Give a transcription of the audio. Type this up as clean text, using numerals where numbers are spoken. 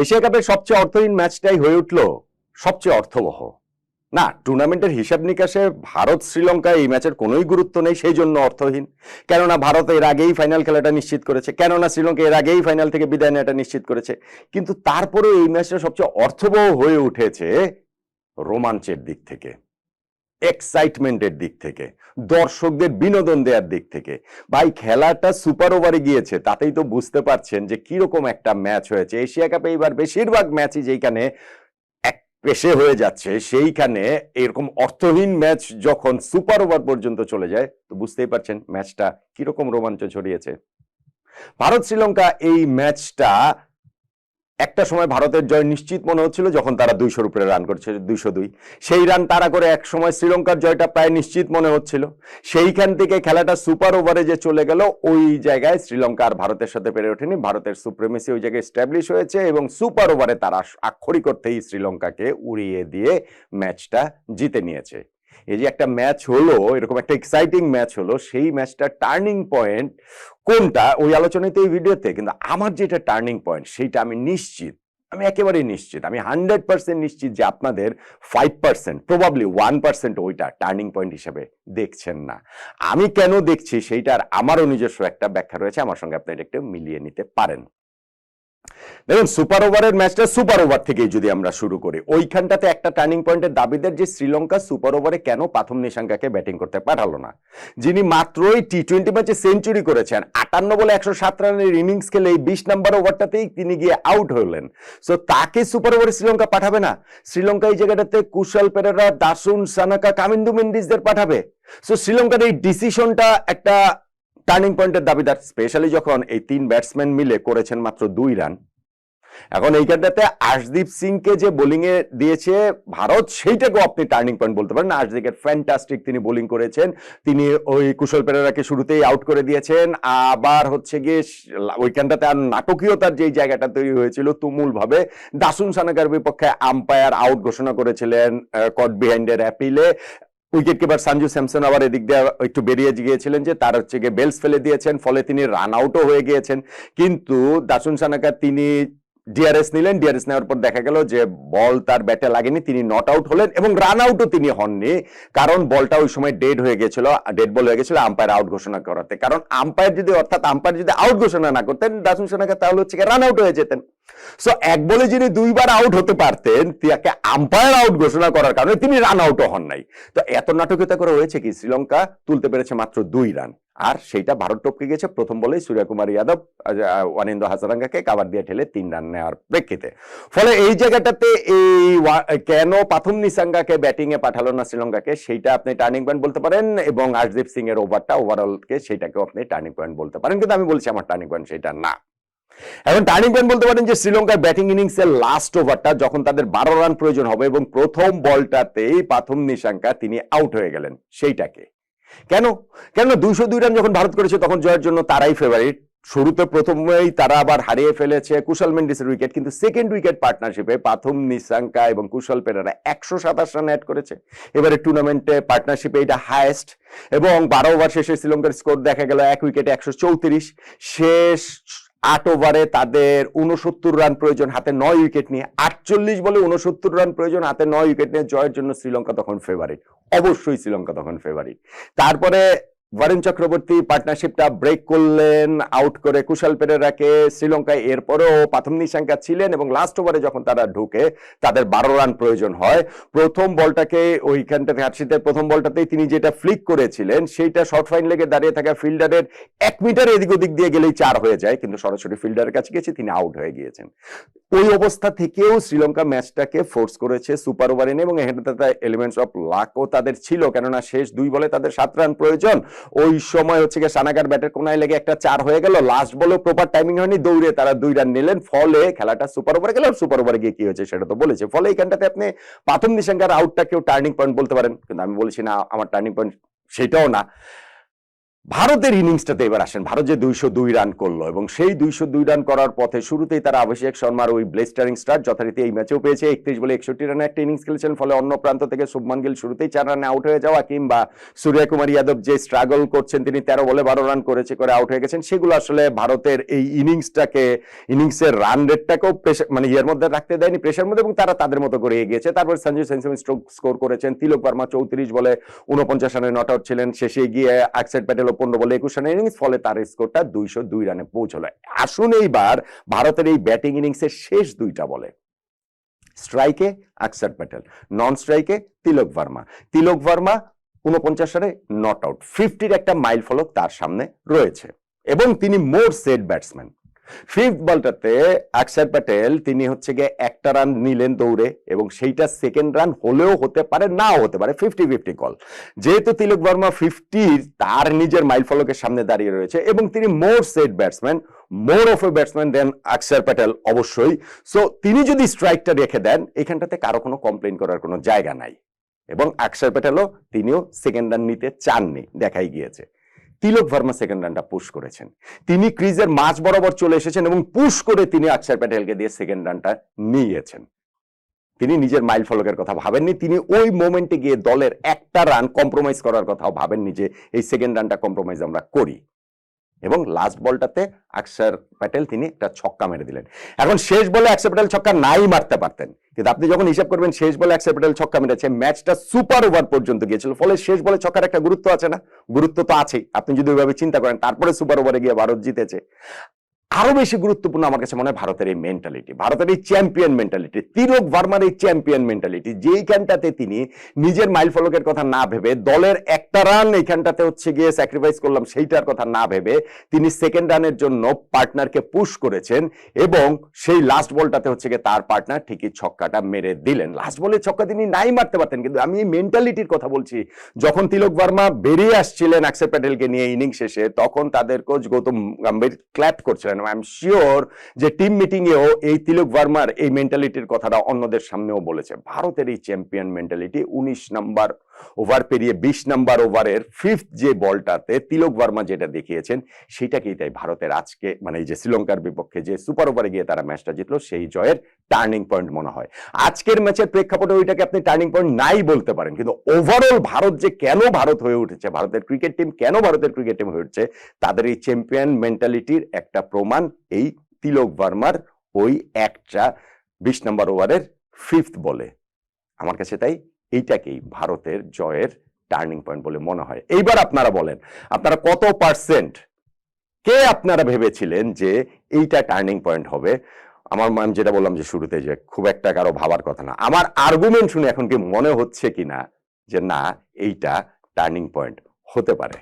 Asia কাপের সবচেয়ে অর্থহীন ম্যাচটাই হয়ে উঠল সবচেয়ে অর্থবহ। না, টুর্নামেন্টের হিসাব নিকাশে ভারত শ্রীলঙ্কা এই ম্যাচের কোনোই গুরুত্ব নেই, সেই জন্য অর্থহীন। কেননা ভারত এর আগেই ফাইনাল খেলাটা নিশ্চিত করেছে, কেননা শ্রীলঙ্কা এর আগেই ফাইনাল থেকে বিদায় নেওয়াটা নিশ্চিত করেছে। কিন্তু তারপরেও এই ম্যাচটা সবচেয়ে অর্থবহ হয়ে উঠেছে রোমাঞ্চের দিক থেকে, এক্সাইটমেন্টের দিক থেকে, দর্শকদের বিনোদন দেওয়ার দিক থেকে। ভাই, খেলাটা সুপার ওভারে গিয়েছে, তাতেই তো বুঝতে পারছেন যে কিরকম একটা ম্যাচ হয়েছে। এশিয়া কাপে এবার বেশিরভাগ ম্যাচই যেখানে এক পেশে হয়ে যাচ্ছে, সেইখানে এরকম অর্থহীন ম্যাচ যখন সুপার ওভার পর্যন্ত চলে যায়, তো বুঝতেই পারছেন ম্যাচটা কিরকম রোমাঞ্চ ছড়িয়েছে। ভারত শ্রীলঙ্কা এই ম্যাচটা একটা সময় ভারতের জয় নিশ্চিত মনে হচ্ছিল, যখন তারা 200-র উপরে রান করছে, 202। সেই রান তারা করে এক সময় শ্রীলঙ্কার জয়টা প্রায় নিশ্চিত মনে হচ্ছিল। সেইখান থেকে খেলাটা সুপার ওভারে যে চলে গেল, ওই জায়গায় শ্রীলঙ্কা আর ভারতের সাথে পেরে ওঠেনি। ভারতের সুপ্রিমেসি ওই জায়গায় এস্টাবলিশ হয়েছে এবং সুপার ওভারে তারা আক্ষরিক অর্থেই শ্রীলঙ্কাকে উড়িয়ে দিয়ে ম্যাচটা জিতে নিয়েছে। এই যে একটা ম্যাচ হলো, এরকম একটা এক্সাইটিং ম্যাচ হলো, সেই ম্যাচটা টার্নিং পয়েন্ট কোনটা ওই আলোচনায় তো এই ভিডিওতে, কিন্তু আমার যেটা টার্নিং পয়েন্ট সেইটা আমি নিশ্চিত, আমি একেবারেই নিশ্চিত, আমি 100% নিশ্চিত যে আপনাদের 5%, প্রবাবলি 1% ওইটা টার্নিং পয়েন্ট হিসেবে দেখছেন না। আমি কেন দেখছি সেইটার আমারও নিজস্ব একটা ব্যাখ্যা রয়েছে, আমার সঙ্গে আপনি এটা একটু মিলিয়ে নিতে পারেন। দেখুন, সুপার ওভারের ম্যাচটা সুপার ওভার থেকেই যদি আমরা শুরু করি, ওইখানটাতে একটা টার্নিং পয়েন্টের দাবিদার যে শ্রীলঙ্কা সুপার ওভারে কেন পাথম নিশাঙ্কাকে ব্যাটিং করতে পাঠালো না, যিনি মাত্রই টি-20 ম্যাচে সেঞ্চুরি করেছেন, 58 বলে 107 রানের ইনিংস খেলে এই 20 নম্বর ওভারটাতেই তিনি গিয়ে আউট হলেন। সো তাকে সুপার ওভারে শ্রীলঙ্কা পাঠাবে না। শ্রীলঙ্কা এই জায়গাটাতে কুশল পেরেরা, দাসুন সানাকা, কামিন্দু মেন্ডিসদের পাঠাবে। সো শ্রীলঙ্কার এই ডিসিশনটা একটা টার্নিং পয়েন্টের দাবিদার, স্পেশালি যখন এই 3 ব্যাটসম্যান মিলে করেছেন মাত্র 2 রান। এখন এইখানটাতে আশদীপ সিংকে যে বোলিং এ দিয়েছে ভারত, সেইটাকেও আপনি টার্নিং পয়েন্ট বলতে পারেন। আশদীপের ফ্যান্টাস্টিক তিনি বোলিং করেছেন, তিনি ওই কুশল পেরেরাকে শুরুতেই আউট করে দিয়েছেন। আবার হচ্ছে গিয়ে ওইখানটাতে আর নাটকীয়তার যে জায়গাটা তৈরি হয়েছিল তুমুল ভাবে, দাসুন সানাকার বিপক্ষে আম্পায়ার আউট ঘোষণা করেছিলেন কট বিহাইন্ডের অ্যাপিলে। উইকেট কিপার সঞ্জু স্যামসন আবার এদিক দিয়ে একটু বেরিয়ে গিয়েছিলেন, যে তার হচ্ছে গিয়ে বেলস ফেলে দিয়েছেন, ফলে তিনি রান আউটও হয়ে গিয়েছেন। কিন্তু দাসুন সানাকা তিনি ডিআরএস নিলেন, ডিআরএস নেওয়ার পর দেখা গেল যে বল তার ব্যাটে লাগেনি, তিনি নট আউট হলেন এবং রান আউটও তিনি হননি, কারণ বলটা ওই সময় ডেড হয়ে গেছিল, ডেড বল হয়ে গেছিল আম্পায়ার আউট ঘোষণা করাতে। কারণ আম্পায়ার যদি আউট ঘোষণা না করতেন দাসুন সানাকা, তাহলে হচ্ছে রান আউট হয়ে যেতেন। সো এক বলে যিনি 2 বার আউট হতে পারতেন, তাকে আম্পায়ার আউট ঘোষণা করার কারণে তিনি রান আউটও হন নাই। তো এত নাটকীয়তা করে হয়েছে কি, শ্রীলঙ্কা তুলতে পেরেছে মাত্র 2 রান, আর সেইটা ভারত টপকে গেছে প্রথম বলেই সূর্যকুমার যাদব ওয়ানিন্দু হাসারাঙ্গাকে কাভার দিয়ে ঠেলে 3 রান নেওয়ার প্রেক্ষিতে। ফলে এই জায়গাটাতে এই কেন পাথম নিশাঙ্গাকে ব্যাটিং এ পাঠালো না শ্রীলঙ্কাকে, সেইটা আপনি টার্নিং পয়েন্ট বলতে পারেন, এবং আশদীপ সিং এর ওভারটা ওভারঅলকে সেইটাকেও আপনি টার্নিং পয়েন্ট বলতে পারেন। কিন্তু আমি বলছি আমার টার্নিং পয়েন্ট সেটা না। এখন টার্নিং পয়েন্ট বলতে পারেন যে শ্রীলঙ্কার ব্যাটিং ইনিংসের লাস্ট ওভারটা, যখন তাদের 12 রান প্রয়োজন হবে এবং প্রথম বলটাতেই পাথম নিশাঙ্কা তিনি আউট হয়ে গেলেন, সেইটাকে কেন 202 রান যখন ভারত করেছে তখন জয়ের জন্য তারাই ফেভারিট। শুরুতে প্রথমেই তারা আবার হারিয়ে ফেলেছে কুশল মেন্ডিসের উইকেট, কিন্তু সেকেন্ড উইকেট পার্টনারশিপে পাথম নিশাঙ্কা এবং কুশল পেরেরা 127 রান অ্যাড করেছে। এবারে টুর্নামেন্টে পার্টনারশিপে এটা হাইয়েস্ট, এবং 12 ওভার শেষে শ্রীলঙ্কার স্কোর দেখা গেল 1 উইকেটে 134। শেষ 8 ওভারে তাদের 69 রান প্রয়োজন, হাতে 9 উইকেট নিয়ে। 48 বলে 69 রান প্রয়োজন, হাতে 9 উইকেট নিয়ে জয়ের জন্য শ্রীলঙ্কা তখন ফেভারিট, অবশ্যই শ্রীলঙ্কা তখন ফেভারিট। তারপরে বরুণ চক্রবর্তী পার্টনারশিপটা ব্রেক করলেন আউট করে কুশল পেরেরাকে। শ্রীলঙ্কায় এরপরেও পাথম নিশাঙ্কা ছিলেন, এবং লাস্ট ওভারে যখন তারা ঢুকে তাদের 12 রান প্রয়োজন হয়, প্রথম বলটাকে ওইখানটাতে হার্ষিতের প্রথম বলটাতেই তিনি যেটা ফ্লিক করেছিলেন, সেইটা শর্ট ফাইন লেগে দাঁড়িয়ে থাকা ফিল্ডারের 1 মিটার এদিক ওদিক দিয়ে গেলেই 4 হয়ে যায়, কিন্তু সরাসরি ফিল্ডারের কাছে গেছে, তিনি আউট হয়ে গিয়েছেন। ওই অবস্থা থেকেও শ্রীলঙ্কা ম্যাচটাকে ফোর্স করেছে সুপার ওভারে নিয়ে, এবং এখানে এলিমেন্টস অফ লাকও তাদের ছিল, কেননা শেষ 2 বলে তাদের 7 রান প্রয়োজন। ওই সময় হচ্ছে গিয়ে সানাকার ব্যাটের কোনায় লেগে একটা 4 হয়ে গেল, লাস্ট বলে প্রপার টাইমিং হয়নি, দৌড়ে তারা 2 রান নিলেন, ফলে খেলাটা সুপার ওভারে গেল। সুপার ওভারে গিয়ে কি হয়েছে সেটা তো বলেছে। ফলে এইখানটাতে আপনি পাথম নিশাঙ্কার আউটটাকেও টার্নিং পয়েন্ট বলতে পারেন, কিন্তু আমি বলছি না আমার টার্নিং পয়েন্ট সেটাও না। ভারতের ইনিংসটাতে এবার আসেন। ভারত যে 202 রান করলো এবং সেই 202 রান করার পথে শুরুতেই তারা অভিষেক শর্মার ওই ব্লেস্টারিং স্টার্ট যথারীতি এই ম্যাচেও পেয়েছে। 31 বলে 61 রানে একটা ইনিংস খেলেছেন, ফলে অন্য প্রান্ত থেকে শুভমান গিল শুরুতেই 4 রানে আউট হয়ে যাওয়া, কিংবা সূর্যকুমার যাদব যে স্ট্রাগল করছেন, তিনি 13 বলে 12 রান করে আউট হয়ে গেছেন, সেগুলো আসলে ভারতের এই ইনিংসের রান রেটটাকেও মানে ইয়ের মধ্যে রাখতে দেয়নি, প্রেশার মধ্যে, এবং তারা তাদের মতো করে এগিয়েছে। তারপর সঞ্জু স্যামসন স্কোর করেছেন, তিলক বর্মা 34 বলে 49 রানে নট আউট ছিলেন, শেষে গিয়ে অক্ষর প্যাটেল 15 বলে 21 রানের ইনিংস, ফলে তার স্কোরটা 202 রানে পৌঁছলো। আসুন এইবার ভারতের এই ব্যাটিং ইনিংসের শেষ দুইটা বলে, স্ট্রাইকে অক্ষর প্যাটেল, নন স্ট্রাইকে তিলক ভার্মা। 49 রানে নট আউট, 50-র একটা মাইল ফলক তার সামনে রয়েছে এবং তিনি মোর সেট ব্যাটসম্যান। ফিফথ বলটাতে অক্ষর প্যাটেল তিনি হচ্ছে গিয়ে একটা রান নিলেন দৌড়ে, এবং সেইটা সেকেন্ড রান হলেও হতে পারে, নাও হতে পারে, 50-50 কল। যেহেতু তিলক বর্মা 50 তার নিজের মাইল ফলকের সামনে দাঁড়িয়ে রয়েছে এবং তিনি more set batsman, more of a batsman then Axar Patel অবশ্যই। সো তিনি যদি স্ট্রাইকটা রেখে দেন, এখানটাতে কারো কোনো কমপ্লেন করার কোনো জায়গা নাই, এবং অক্ষর প্যাটেলও তিনিও সেকেন্ড রান নিতে চাননি, দেখাই গিয়েছে। তিলক ভার্মা সেকেন্ড রানটা পুশ করেছেন, তিনি ক্রিজের মাঝ বরাবর চলে এসেছেন এবং পুশ করে তিনি অক্ষর প্যাটেলকে দিয়ে সেকেন্ড রানটা নিয়েছেন। তিনি নিজের মাইল ফলকের কথা ভাবেননি, তিনি ওই মোমেন্টে গিয়ে দলের একটা রান কম্প্রোমাইজ করার কথাও ভাবেননি যে এই সেকেন্ড রানটা কম্প্রোমাইজ আমরা করি। এবং লাস্ট বলটাতে অক্ষর প্যাটেল তিনি একটা ছক্কা মেরে দিলেন। এখন শেষ বলে অক্ষর প্যাটেল ছক্কা নাই মারতে পারতেন, কিন্তু আপনি যখন হিসাব করবেন শেষ বলে অক্ষর প্যাটেল ছক্কা মেরেছে, ম্যাচটা সুপার ওভার পর্যন্ত গিয়েছিল, ফলে শেষ বলে ছক্কার একটা গুরুত্ব আছে না? গুরুত্ব তো আছেই, আপনি যদি ওইভাবে চিন্তা করেন। তারপরে সুপার ওভারে গিয়ে ভারত জিতেছে। আরো বেশি গুরুত্বপূর্ণ আমার কাছে মনে হয় ভারতের এই মেন্টালিটি, ভারতের এই চ্যাম্পিয়ন মেন্টালিটি, তিলক ভার্মার এই চ্যাম্পিয়ন মেন্টালিটি, যেইখানটাতে তিনি নিজের মাইল ফলকের কথা না ভেবে, দলের একটা রান এইখানটাতে হচ্ছে গিয়ে স্যাক্রিফাইস করলাম সেইটার কথা না ভেবে, তিনি সেকেন্ড রানের জন্য পার্টনারকে পুশ করেছেন, এবং সেই লাস্ট বলটাতে হচ্ছে গিয়ে তার পার্টনার ঠিকই ছক্কাটা মেরে দিলেন। লাস্ট বলে ছক্কা তিনি নাই মারতে পারতেন, কিন্তু আমি এই মেন্টালিটির কথা বলছি। যখন তিলক ভার্মা বেরিয়ে আসছিলেন অক্ষর প্যাটেলকে নিয়ে ইনিংস শেষে, তখন তাদের কোচ গৌতম গম্ভীর ক্ল্যাপ করছিলেন। আই এম শিওর যে টিম মিটিং এও এই তিলক ভার্মার এই মেন্টালিটির কথাটা অন্যদের সামনেও বলেছে। ভারতের এই চ্যাম্পিয়ন মেন্টালিটি, 19 নাম্বার ওভার পেরিয়ে 20 নাম্বার ওভারের ফিফথ যে বলটাতে তিলক ভার্মা যেটা দেখিয়েছেন, সেটাকেই তাই ভারতের আজকে মানে এই যে শ্রীলঙ্কার বিপক্ষে যে সুপার ওভারে গিয়ে তারা ম্যাচটা জিতলো, সেই জয়ের টার্নিং পয়েন্ট মনে হয়। আজকের ম্যাচের প্রেক্ষাপটে ওইটাকে আপনি টার্নিং পয়েন্ট নাই বলতে পারেন, কিন্তু ওভারঅল ভারত যে কেন ভারত হয়ে উঠেছে, ভারতের ক্রিকেট টিম কেন ভারতের ক্রিকেট টিম হয়ে উঠছে, তাদের এই চ্যাম্পিয়ন মেন্টালিটির একটা প্রমাণ এই তিলক ভার্মার ওই একটা 20 নম্বর ওভারের ফিফথ বলে। আমার কাছে তাই এইটাকেই ভারতের জয়ের টার্নিং পয়েন্ট বলে মনে হয়। এইবার আপনারা বলেন, আপনারা কত পার্সেন্ট কে আপনারা ভেবেছিলেন যে এইটা টার্নিং পয়েন্ট হবে? আমার আমি যেটা বললাম যে শুরুতে, যে খুব একটা কারো ভাবার কথা না। আমার আর্গুমেন্ট শুনে এখন কি মনে হচ্ছে কিনা যে না, এইটা টার্নিং পয়েন্ট হতে পারে?